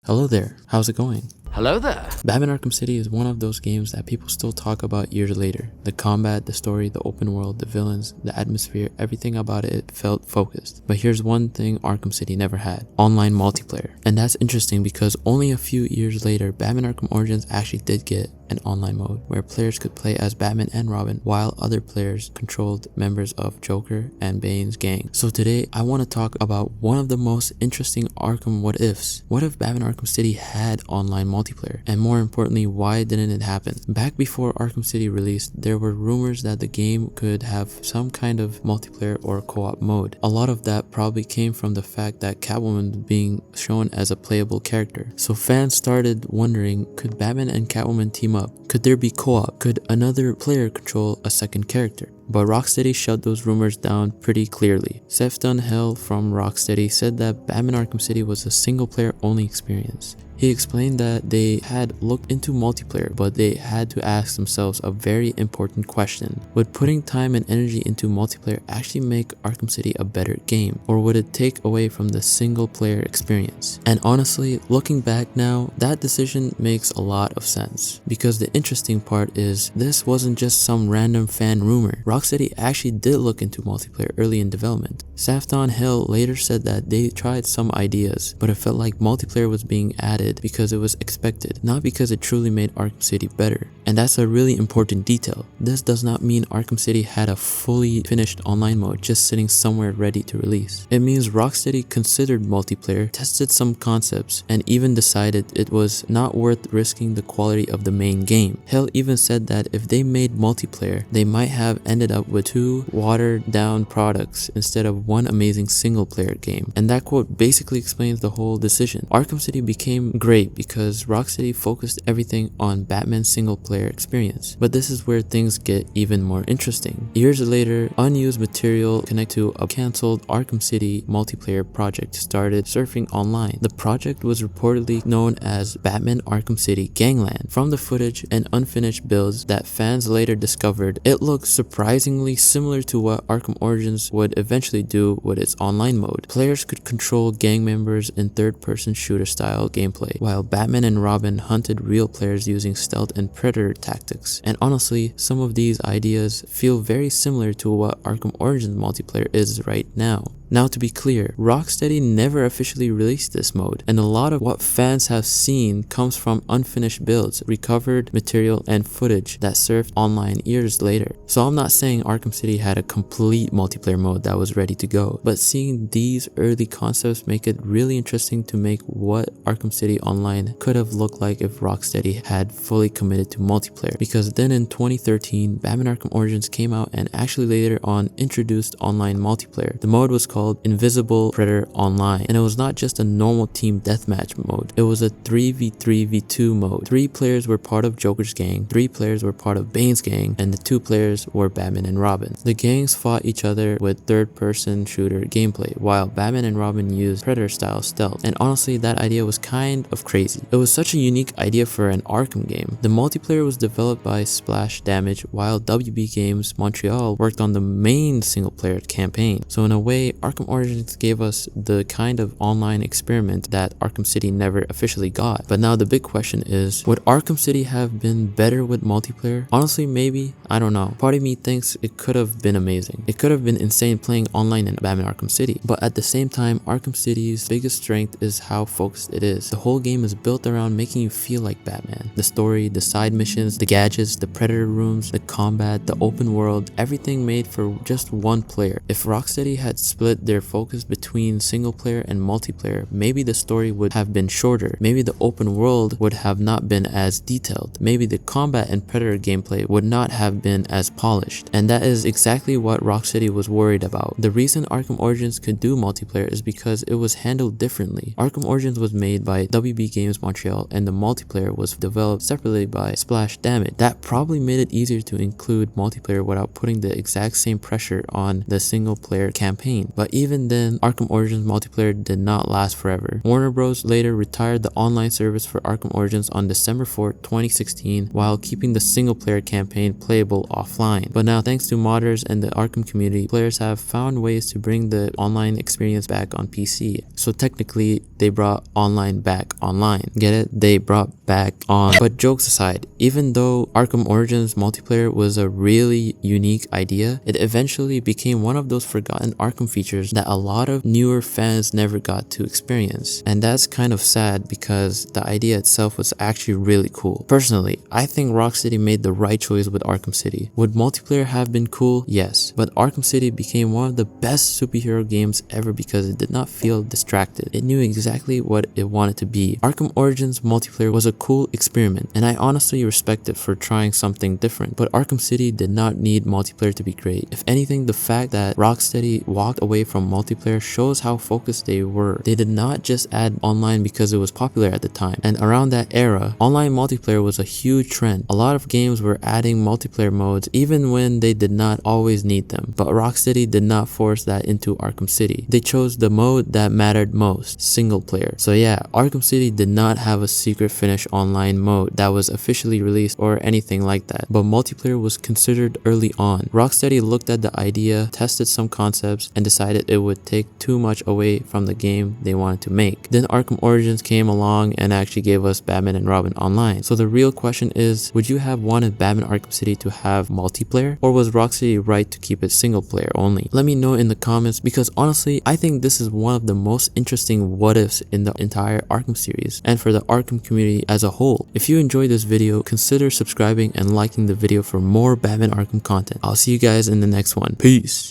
Hello there, how's it going? Hello there. Batman Arkham City is one of those games that people still talk about years later. The combat, the story, the open world, the villains, the atmosphere, everything about it felt focused. But here's one thing Arkham City never had: online multiplayer. And that's interesting because only a few years later, Batman Arkham Origins actually did get an online mode where players could play as Batman and Robin while other players controlled members of Joker and Bane's gang. So today I want to talk about one of the most interesting Arkham what ifs. What if Batman Arkham City had online multiplayer? And more importantly, why didn't it happen? Back before Arkham City released, there were rumors that the game could have some kind of multiplayer or co-op mode. A lot of that probably came from the fact that Catwoman was being shown as a playable character. So fans started wondering, could Batman and Catwoman team up? Could there be co-op? Could another player control a second character? But Rocksteady shut those rumors down pretty clearly. Sefton Hill from Rocksteady said that Batman Arkham City was a single player only experience. He explained that they had looked into multiplayer, but they had to ask themselves a very important question. Would putting time and energy into multiplayer actually make Arkham City a better game? Or would it take away from the single player experience? And honestly, looking back now, that decision makes a lot of sense. Because the interesting part is, this wasn't just some random fan rumor. Rocksteady actually did look into multiplayer early in development. Sefton Hill later said that they tried some ideas, but it felt like multiplayer was being added because it was expected, not because it truly made Arkham City better. And that's a really important detail. This does not mean Arkham City had a fully finished online mode just sitting somewhere ready to release. It means Rocksteady considered multiplayer, tested some concepts, and even decided it was not worth risking the quality of the main game. Hill even said that if they made multiplayer, they might have ended up with two watered down products instead of one amazing single player game. And that quote basically explains the whole decision. Arkham City became great because Rocksteady focused everything on Batman's single player experience. But this is where things get even more interesting. Years later, unused material connected to a cancelled Arkham City multiplayer project started surfing online. The project was reportedly known as Batman Arkham City Gangland. From the footage and unfinished builds that fans later discovered, it looked surprisingly similar to what Arkham Origins would eventually do with its online mode. Players could control gang members in third-person shooter style gameplay, while Batman and Robin hunted real players using stealth and predator tactics. And honestly, some of these ideas feel very similar to what Arkham Origins multiplayer is right now. Now, to be clear, Rocksteady never officially released this mode, and a lot of what fans have seen comes from unfinished builds, recovered material, and footage that surfaced online years later. So I'm not saying Arkham City had a complete multiplayer mode that was ready to go, but seeing these early concepts make it really interesting to make what Arkham City Online could have looked like if Rocksteady had fully committed to multiplayer. Because then in 2013, Batman Arkham Origins came out and actually later on introduced online multiplayer. The mode was called Invisible Predator Online, and it was not just a normal team deathmatch mode. It was a 3v3v2 mode. 3 players were part of Joker's gang, 3 players were part of Bane's gang, and the 2 players were Batman and Robin. The gangs fought each other with third-person shooter gameplay, while Batman and Robin used Predator-style stealth. And honestly, that idea was kind of crazy. It was such a unique idea for an Arkham game. The multiplayer was developed by Splash Damage, while WB Games Montreal worked on the main single-player campaign. So in a way, Arkham Origins gave us the kind of online experiment that Arkham City never officially got. But now the big question is, would Arkham City have been better with multiplayer? Honestly, maybe. I don't know. Part of me thinks it could have been amazing. It could have been insane playing online in Batman Arkham City. But at the same time, Arkham City's biggest strength is how focused it is. The whole game is built around making you feel like Batman. The story, the side missions, the gadgets, the predator rooms, the combat, the open world, everything made for just one player. If Rocksteady had split their focus between single player and multiplayer, maybe the story would have been shorter. Maybe the open world would have not been as detailed. Maybe the combat and predator gameplay would not have been as polished. And that is exactly what Rocksteady was worried about. The reason Arkham Origins could do multiplayer is because it was handled differently. Arkham Origins was made by WB Games Montreal, and the multiplayer was developed separately by Splash Damage. That probably made it easier to include multiplayer without putting the exact same pressure on the single player campaign. But But even then, Arkham Origins multiplayer did not last forever. Warner Bros. Later retired the online service for Arkham Origins on December 4th, 2016, while keeping the single-player campaign playable offline. But now, thanks to modders and the Arkham community, players have found ways to bring the online experience back on PC. So technically, they brought online back online. Get it? They brought back on. But jokes aside, even though Arkham Origins multiplayer was a really unique idea, it eventually became one of those forgotten Arkham features that a lot of newer fans never got to experience. And that's kind of sad because the idea itself was actually really cool. Personally, I think Rocksteady made the right choice with Arkham City. Would multiplayer have been cool? Yes. But Arkham City became one of the best superhero games ever because it did not feel distracted. It knew exactly what it wanted to be. Arkham Origins multiplayer was a cool experiment, and I honestly respect it for trying something different. But Arkham City did not need multiplayer to be great. If anything, the fact that Rocksteady walked away from multiplayer shows how focused they were. They did not just add online because it was popular at the time. And around that era, online multiplayer was a huge trend. A lot of games were adding multiplayer modes even when they did not always need them. But Rocksteady did not force that into Arkham City. They chose the mode that mattered most, single player. So yeah, Arkham City did not have a secret finish online mode that was officially released or anything like that. But multiplayer was considered early on. Rocksteady looked at the idea, tested some concepts, and decided it would take too much away from the game they wanted to make. Then Arkham Origins came along and actually gave us Batman and Robin Online. So the real question is, would you have wanted Batman Arkham City to have multiplayer, or was Rocksteady right to keep it single player only? Let me know in the comments, because honestly, I think this is one of the most interesting what ifs in the entire Arkham series and for the Arkham community as a whole. If you enjoyed this video, consider subscribing and liking the video for more Batman Arkham content. I'll see you guys in the next one. Peace!